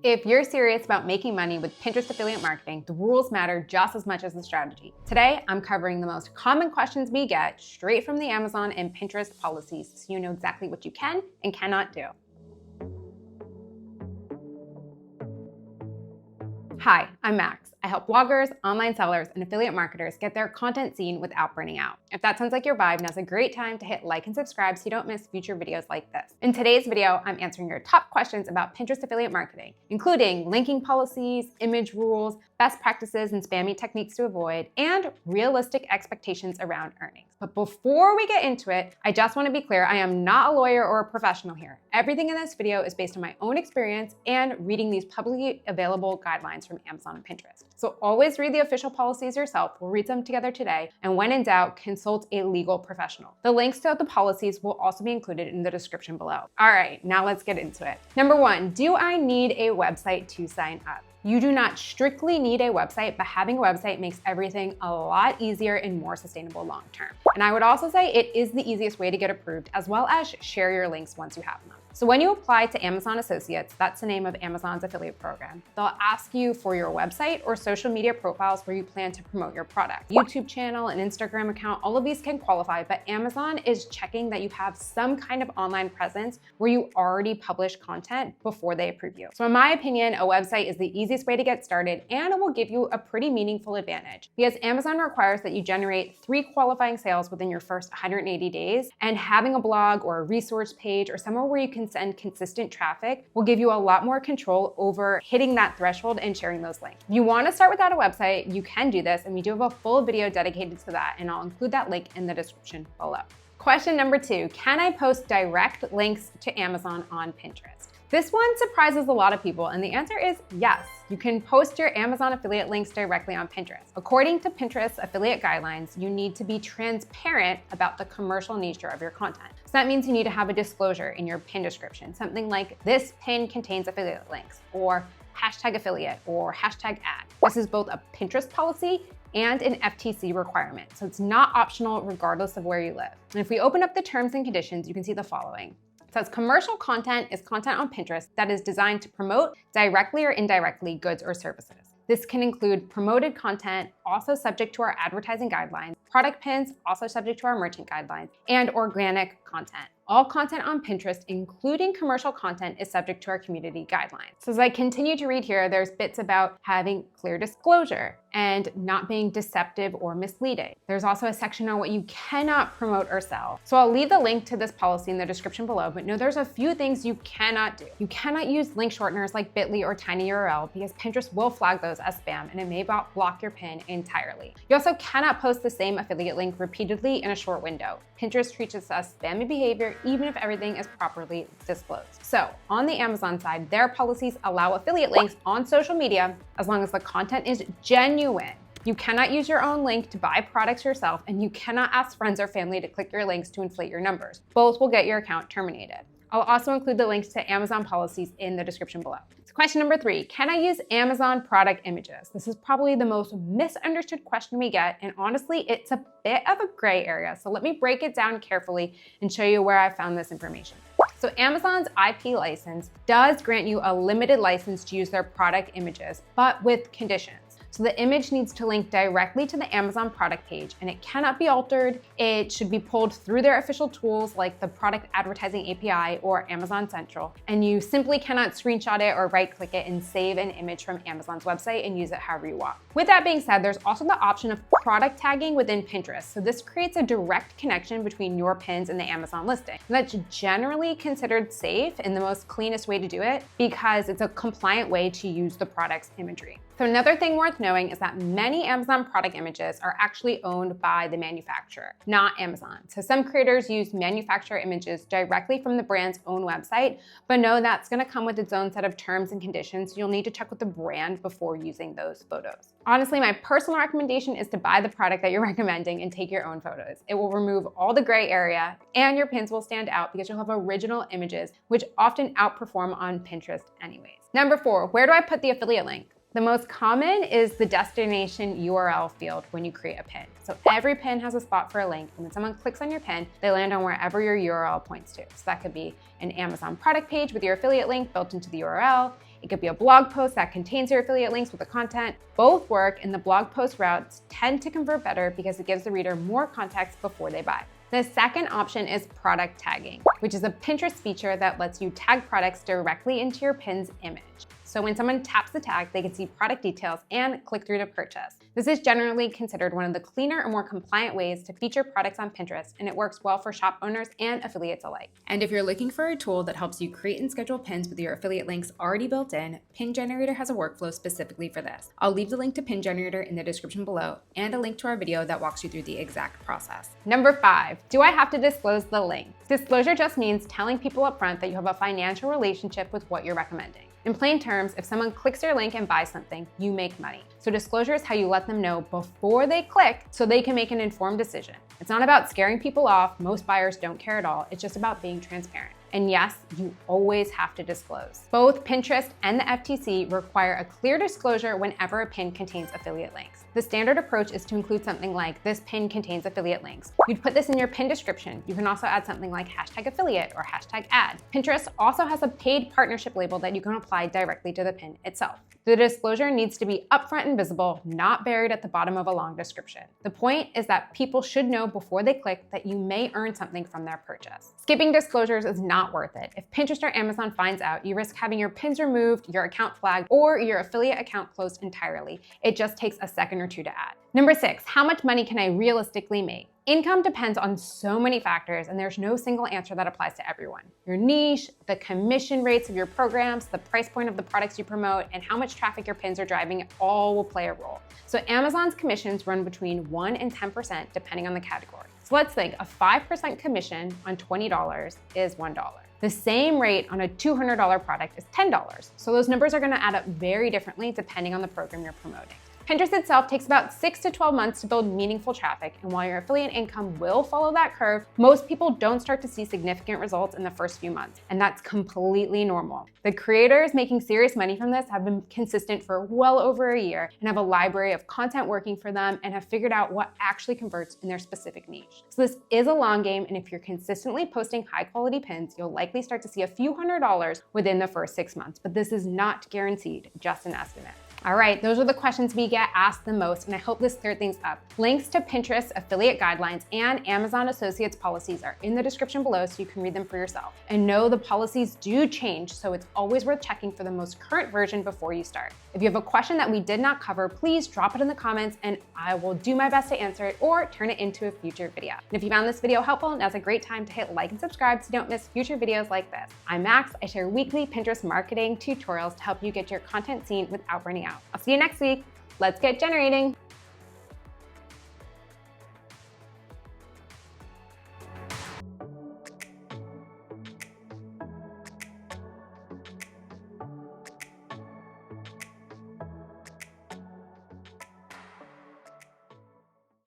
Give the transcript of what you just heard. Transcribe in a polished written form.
If you're serious about making money with Pinterest affiliate marketing, the rules matter just as much as the strategy. Today, I'm covering the most common questions we get straight from the Amazon and Pinterest policies so you know exactly what you can and cannot do. Hi, I'm Max. I help bloggers, online sellers, and affiliate marketers get their content seen without burning out. If that sounds like your vibe, now's a great time to hit like and subscribe so you don't miss future videos like this. In today's video, I'm answering your top questions about Pinterest affiliate marketing, including linking policies, image rules, best practices and spammy techniques to avoid, and realistic expectations around earnings. But before we get into it, I just want to be clear, I am not a lawyer or a professional here. Everything in this video is based on my own experience and reading these publicly available guidelines from Amazon and Pinterest. So always read the official policies yourself. We'll read them together today. And when in doubt, consult a legal professional. The links to the policies will also be included in the description below. All right, now let's get into it. Number one, do I need a website to sign up? You do not strictly need a website, but having a website makes everything a lot easier and more sustainable long term. And I would also say it is the easiest way to get approved, as well as share your links once you have them. So when you apply to Amazon Associates, that's the name of Amazon's affiliate program, they'll ask you for your website or social media profiles where you plan to promote your product. YouTube channel, an Instagram account, all of these can qualify, but Amazon is checking that you have some kind of online presence where you already publish content before they approve you. So in my opinion, a website is the easiest way to get started, and it will give you a pretty meaningful advantage because Amazon requires that you generate 3 qualifying sales within your first 180 days, and having a blog or a resource page or somewhere where you can send consistent traffic will give you a lot more control over hitting that threshold and sharing those links. If you want to start without a website, you can do this, and we do have a full video dedicated to that, and I'll include that link in the description below. Question number 2, can I post direct links to Amazon on Pinterest? This one surprises a lot of people, and the answer is yes. You can post your Amazon affiliate links directly on Pinterest. According to Pinterest affiliate guidelines, you need to be transparent about the commercial nature of your content. So that means you need to have a disclosure in your pin description, something like this pin contains affiliate links, or hashtag affiliate, or hashtag ad. This is both a Pinterest policy and an FTC requirement, so it's not optional regardless of where you live. And if we open up the terms and conditions, you can see the following. It says commercial content is content on Pinterest that is designed to promote directly or indirectly goods or services. This can include promoted content, also subject to our advertising guidelines, product pins, also subject to our merchant guidelines, and organic content. All content on Pinterest, including commercial content, is subject to our community guidelines. So as I continue to read here, there's bits about having clear disclosure and not being deceptive or misleading. There's also a section on what you cannot promote or sell. So I'll leave the link to this policy in the description below, but know there's a few things you cannot do. You cannot use link shorteners like bit.ly or tinyurl because Pinterest will flag those as spam and it may block your pin entirely. You also cannot post the same affiliate link repeatedly in a short window. Pinterest treats this as spammy behavior even if everything is properly disclosed. So on the Amazon side, their policies allow affiliate links on social media as long as the content is genuine. You cannot use your own link to buy products yourself, and you cannot ask friends or family to click your links to inflate your numbers. Both will get your account terminated. I'll also include the links to Amazon policies in the description below. So question number 3, can I use Amazon product images? This is probably the most misunderstood question we get, and honestly, it's a bit of a gray area. So let me break it down carefully and show you where I found this information. So Amazon's IP license does grant you a limited license to use their product images, but with conditions. So the image needs to link directly to the Amazon product page, and it cannot be altered. It should be pulled through their official tools like the product advertising API or Amazon Central, and you simply cannot screenshot it or right-click it and save an image from Amazon's website and use it however you want. With that being said, there's also the option of product tagging within Pinterest. So this creates a direct connection between your pins and the Amazon listing. And that's generally considered safe and the most cleanest way to do it because it's a compliant way to use the product's imagery. So another thing worth knowing is that many Amazon product images are actually owned by the manufacturer, not Amazon. So some creators use manufacturer images directly from the brand's own website, but know that's gonna come with its own set of terms and conditions. You'll need to check with the brand before using those photos. Honestly, my personal recommendation is to buy the product that you're recommending and take your own photos. It will remove all the gray area and your pins will stand out because you'll have original images, which often outperform on Pinterest anyways. Number 4, where do I put the affiliate link? The most common is the destination URL field when you create a pin. So every pin has a spot for a link, and when someone clicks on your pin, they land on wherever your URL points to. So that could be an Amazon product page with your affiliate link built into the URL, It could be a blog post that contains your affiliate links with the content. Both work, and the blog post routes tend to convert better because it gives the reader more context before they buy. The second option is product tagging, which is a Pinterest feature that lets you tag products directly into your pin's image. So when someone taps the tag, they can see product details and click through to purchase. This is generally considered one of the cleaner and more compliant ways to feature products on Pinterest, and it works well for shop owners and affiliates alike. And if you're looking for a tool that helps you create and schedule pins with your affiliate links already built in, Pin Generator has a workflow specifically for this. I'll leave the link to Pin Generator in the description below and a link to our video that walks you through the exact process. Number 5, do I have to disclose the link? Disclosure just means telling people up front that you have a financial relationship with what you're recommending. In plain terms, if someone clicks your link and buys something, you make money. So disclosure is how you let them know before they click so they can make an informed decision. It's not about scaring people off. Most buyers don't care at all. It's just about being transparent. And yes, you always have to disclose. Both Pinterest and the FTC require a clear disclosure whenever a pin contains affiliate links. The standard approach is to include something like, this pin contains affiliate links. You'd put this in your pin description. You can also add something like #affiliate or #ad. Pinterest also has a paid partnership label that you can apply directly to the pin itself. The disclosure needs to be upfront and visible, not buried at the bottom of a long description. The point is that people should know before they click that you may earn something from their purchase. Skipping disclosures is not worth it. If Pinterest or Amazon finds out, you risk having your pins removed, your account flagged, or your affiliate account closed entirely. It just takes a second or two to add. Number 6, how much money can I realistically make? Income depends on so many factors, and there's no single answer that applies to everyone. Your niche, the commission rates of your programs, the price point of the products you promote, and how much traffic your pins are driving all will play a role. So Amazon's commissions run between 1 and 10% depending on the category. So let's think a 5% commission on $20 is $1. The same rate on a $200 product is $10. So those numbers are gonna add up very differently depending on the program you're promoting. Pinterest itself takes about 6 to 12 months to build meaningful traffic, and while your affiliate income will follow that curve, most people don't start to see significant results in the first few months, and that's completely normal. The creators making serious money from this have been consistent for well over a year and have a library of content working for them and have figured out what actually converts in their specific niche. So this is a long game, and if you're consistently posting high quality pins, you'll likely start to see a few $100s within the first 6 months, but this is not guaranteed, just an estimate. All right, those are the questions we get asked the most, and I hope this cleared things up. Links to Pinterest affiliate guidelines and Amazon Associates policies are in the description below so you can read them for yourself. And know the policies do change, so it's always worth checking for the most current version before you start. If you have a question that we did not cover, please drop it in the comments and I will do my best to answer it or turn it into a future video. And if you found this video helpful, now's a great time to hit like and subscribe so you don't miss future videos like this. I'm Max. I share weekly Pinterest marketing tutorials to help you get your content seen without burning out. I'll see you next week. Let's get generating.